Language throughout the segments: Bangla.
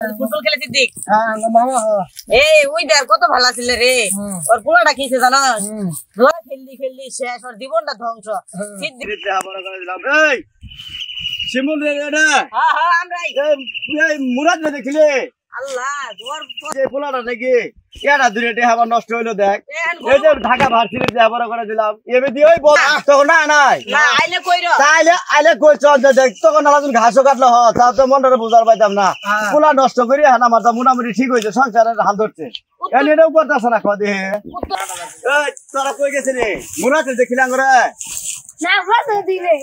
ফুটবল খেলে সিদ্দিক মামা এই ওই দেখ কত ভালো ছিল রে ওর পোলাটা কিছে জানাস জোয়া খেললি খেললি শেষ ওর জীবনটা ধ্বংস সিদ্দিক এই শিমুল রে এটা হ্যাঁ হ্যাঁ আমরাই এই মুরাদ রে দেখলে আল্লাহ জোর এই পোলাটা নাকি এটা দূরে আবার নষ্ট হইলো দেখ এই যে ঢাকা ভার্সিটি ব্যবহার করে দিলাম এবে দিয়ে ওই বল তখন না নাই না আইলে কইরো আইলে কই চল দেখ তখন নালাজুন ঘাসও কাটলো হ তা তো মনটা বুঝার পাইতাম না পোলা নষ্ট করি হানা মারতা মোটামুটি ঠিক হয়েছে সংসারের হাল ধরছে এটাও করতেছে না কদে এই তোরা কই গেছিলি মুরাদ দেখিলাম করে না ভালো দিলে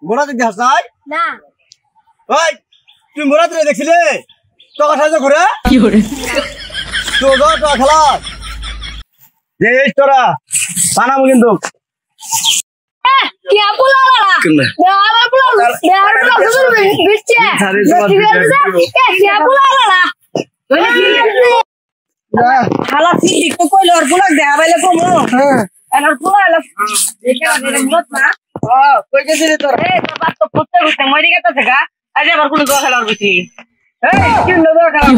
মুরাদ দেখাস নাই না ওই তুই মুরাদ রে দেখিলে তো কথা যে ঘুরে কি করে তো তো খেলা যে তোরা বানাবো কিন্তু কি আপুলা লালা দেওয়ার আপুলা দেওয়ার আপুলা হুজুর বিচ্ছে কি আপুলা লালা হালা সিদ্দিক তো কইলো ওর পোলা দেয়া বাইলে কমো হ্যাঁ আর পোলা এলা দেখে রে মত না ও কই গেছিলি তোর এই তোর বাপ তো ফুটতে ফুটতে মরি গেছে গা আজ আবার কোন দোয়া খেলার বুঝি এই কি দোয়া খেলা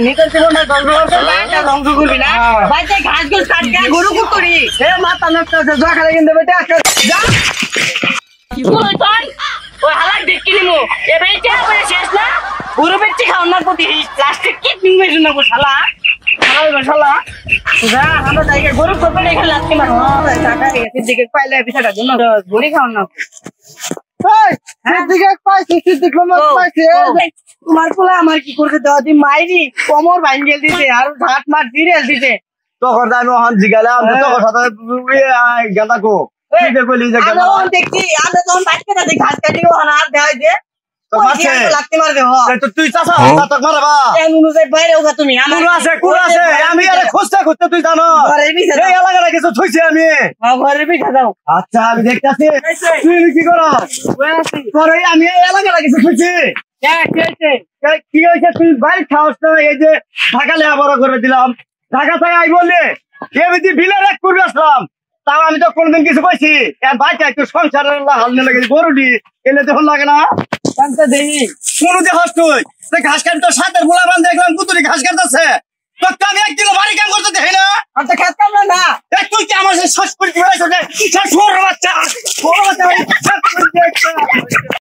নিতর জীবনটা ধ্বংস করতে বাইটা ধ্বংস করবি না বাইতে ঘাস ঘুষ কাট কে গরু কুকুরি এ মাথা নষ্ট আছে দোয়া খেলা কিন্তু বেটা যা কি কই তুই ওই হালা দেখি নিমু এ বেটা বলে শেষ না গরু বেচি খাওয়ানোর প্রতি প্লাস্টিক কি নিমে শুনে গো শালা শালা শালা যা আমরা জায়গা গরু কোপড়ে খেলা লাগতে মার টাকা এসে দিকে পাইলে পিছাটা জন্য গরি খাওয়ান না এই সিদ্দিকে পাইছি সিদ্দিক মামা পাইছি তোমার পোলা আমার কি করতে দাও দি মাইরি কোমর ভাঙ্গেল দিতে আর ঘাট মার দিরেল দিতে তখন আমি ওখান জিগালাম তো কথা গেন্দা কো তুই যে কইলি যে গেন্দা আমি দেখছি আমরা তখন বাইকে যাচ্ছি ঘাস কাটিও হানার দেওয়া যে তো মাছে লাগতে মারবে হ তো তুই চাচা তাতক মারবা এই অনুযায়ী বাইরে ওগা তুমি আমার কুড়া আছে আমি আরে খুঁজতে খুঁজতে তুই জানো ঘরের পিছে এই এলাকাটা কিছু থইছি আমি ঘরের পিছে যাও আচ্ছা আমি দেখতাছি তুই কি করস তোরে আমি এই এলাকাটা কিছু থইছি কি হয়েছে তুই বাইক খাওয়াস না এই যে ঢাকা লেহা বড় করে দিলাম ঢাকা থেকে আই বললে এমনি বিলের এক করবে আসলাম তাও আমি তো কোনদিন কিছু কইছি বাইক একটু সংসারের হাল নিয়ে লাগে গরুটি এলে তো লাগে না দেখি কোন দেখাস তুই ঘাস কাটি তোর সাথে গোলা বান দেখলাম কুতুরি ঘাস কাটতেছে তো আমি একদিন বাড়ি কাম করতে দেখি না আর তো খাস কাম না তুই কি আমার শ্বাস করে কি বাচ্চা